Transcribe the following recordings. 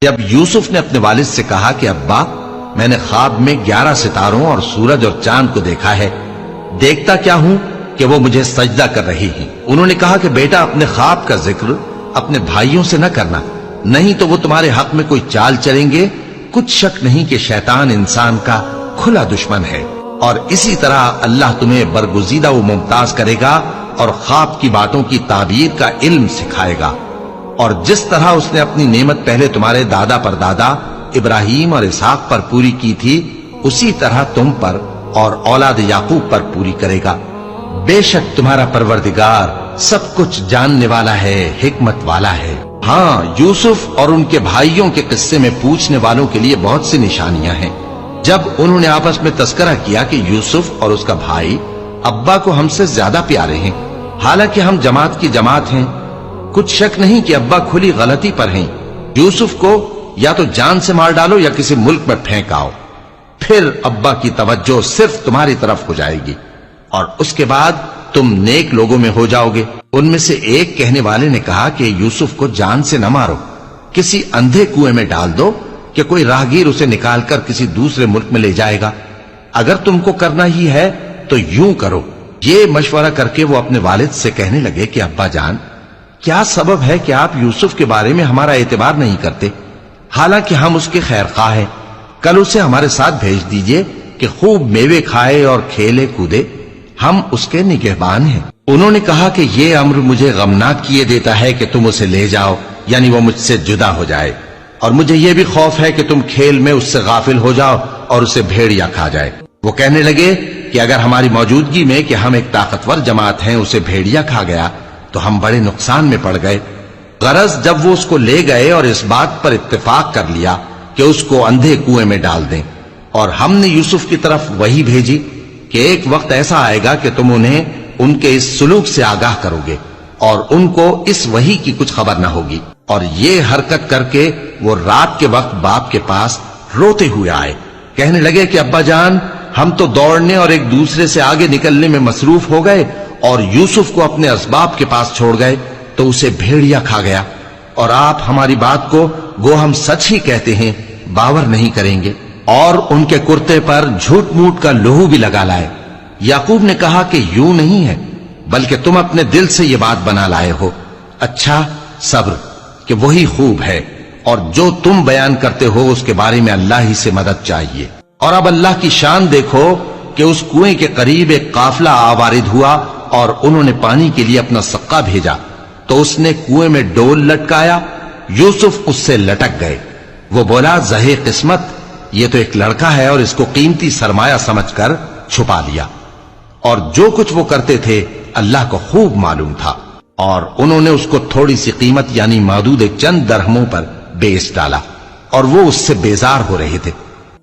جب یوسف نے اپنے والد سے کہا کہ ابا میں نے خواب میں 11 ستاروں اور سورج اور چاند کو دیکھا ہے، دیکھتا کیا ہوں کہ وہ مجھے سجدہ کر رہی ہیں۔ انہوں نے کہا کہ بیٹا اپنے خواب کا ذکر اپنے بھائیوں سے نہ کرنا، نہیں تو وہ تمہارے حق میں کوئی چال چلیں گے۔ کچھ شک نہیں کہ شیطان انسان کا کھلا دشمن ہے، اور اسی طرح اللہ تمہیں برگزیدہ و ممتاز کرے گا اور خواب کی باتوں کی تعبیر کا علم سکھائے گا، اور جس طرح اس نے اپنی نعمت پہلے تمہارے دادا پر دادا ابراہیم اور اسحاق پر پوری کی تھی، اسی طرح تم پر اور اولاد یعقوب پر پوری کرے گا۔ بے شک تمہارا پروردگار سب کچھ جاننے والا ہے، حکمت والا ہے۔ ہاں، یوسف اور ان کے بھائیوں کے قصے میں پوچھنے والوں کے لیے بہت سی نشانیاں ہیں۔ جب انہوں نے آپس میں تذکرہ کیا کہ یوسف اور اس کا بھائی ابا کو ہم سے زیادہ پیارے ہیں، حالانکہ ہم جماعت کی جماعت ہیں، کچھ شک نہیں کہ ابا کھلی غلطی پر ہیں، یوسف کو یا تو جان سے مار ڈالو یا کسی ملک میں پھینک آؤ، پھر ابا کی توجہ صرف تمہاری طرف ہو جائے گی اور اس کے بعد تم نیک لوگوں میں ہو جاؤ گے۔ ان میں سے ایک کہنے والے نے کہا کہ یوسف کو جان سے نہ مارو، کسی اندھے کنویں میں ڈال دو کہ کوئی راہگیر اسے نکال کر کسی دوسرے ملک میں لے جائے گا۔ اگر تم کو کرنا ہی ہے تو یوں کرو۔ یہ مشورہ کر کے وہ اپنے والد سے کہنے لگے کہ ابا جان، کیا سبب ہے کہ آپ یوسف کے بارے میں ہمارا اعتبار نہیں کرتے؟ حالانکہ ہم اس کے خیر خواہ ہیں، کل اسے ہمارے ساتھ بھیج دیجئے کہ خوب میوے کھائے اور کھیلے کودے، ہم اس کے نگہبان ہیں۔ انہوں نے کہا کہ یہ امر مجھے غمناک کیے دیتا ہے کہ تم اسے لے جاؤ، یعنی وہ مجھ سے جدا ہو جائے، اور مجھے یہ بھی خوف ہے کہ تم کھیل میں اس سے غافل ہو جاؤ اور اسے بھیڑیا کھا جائے۔ وہ کہنے لگے کہ اگر ہماری موجودگی میں کہ ہم ایک طاقتور جماعت ہیں اسے بھیڑیا کھا گیا تو ہم بڑے نقصان میں پڑ گئے۔ غرض جب وہ اس کو لے گئے اور اس بات پر اتفاق کر لیا کہ اس کو اندھے کنویں میں ڈال دیں، اور ہم نے یوسف کی طرف وحی بھیجی کہ ایک وقت ایسا آئے گا کہ تم انہیں ان کے اس سلوک سے آگاہ کرو گے اور ان کو اس وحی کی کچھ خبر نہ ہوگی۔ اور یہ حرکت کر کے وہ رات کے وقت باپ کے پاس روتے ہوئے آئے، کہنے لگے کہ ابا جان، ہم تو دوڑنے اور ایک دوسرے سے آگے نکلنے میں مصروف ہو گئے اور یوسف کو اپنے اسباب کے پاس چھوڑ گئے تو اسے بھیڑیا کھا گیا، اور آپ ہماری بات کو گو ہم سچ ہی کہتے ہیں باور نہیں کریں گے، اور ان کے کرتے پر جھوٹ موٹ کا لہو بھی لگا لائے۔ یعقوب نے کہا کہ یوں نہیں ہے، بلکہ تم اپنے دل سے یہ بات بنا لائے ہو۔ اچھا، صبر کہ وہی خوب ہے، اور جو تم بیان کرتے ہو اس کے بارے میں اللہ ہی سے مدد چاہیے۔ اور اب اللہ کی شان دیکھو کہ اس کنویں کے قریب ایک قافلہ آوارد ہوا اور انہوں نے پانی کے لیے اپنا سقا بھیجا، تو اس نے کنویں میں ڈول لٹکایا، یوسف اس سے لٹک گئے۔ وہ بولا، زہے قسمت، یہ تو ایک لڑکا ہے، اور اس کو قیمتی سرمایہ سمجھ کر چھپا لیا۔ اور جو کچھ وہ کرتے تھے اللہ کو خوب معلوم تھا، اور انہوں نے اس کو تھوڑی سی قیمت یعنی محدود چند درہموں پر بیچ ڈالا، اور وہ اس سے بیزار ہو رہے تھے۔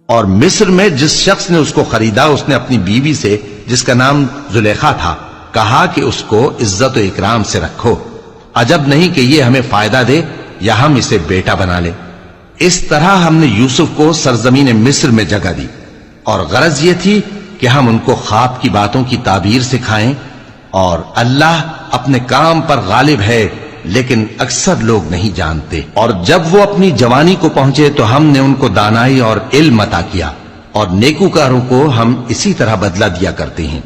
اور مصر میں جس شخص نے اس کو خریدا، اس نے اپنی بیوی سے جس کا نام زلیخا تھا کہا کہ اس کو عزت و اکرام سے رکھو، عجب نہیں کہ یہ ہمیں فائدہ دے یا ہم اسے بیٹا بنا لیں۔ اس طرح ہم نے یوسف کو سرزمین مصر میں جگہ دی، اور غرض یہ تھی کہ ہم ان کو خواب کی باتوں کی تعبیر سکھائیں، اور اللہ اپنے کام پر غالب ہے لیکن اکثر لوگ نہیں جانتے۔ اور جب وہ اپنی جوانی کو پہنچے تو ہم نے ان کو دانائی اور علم عطا کیا، اور نیکوکاروں کو ہم اسی طرح بدلہ دیا کرتے ہیں۔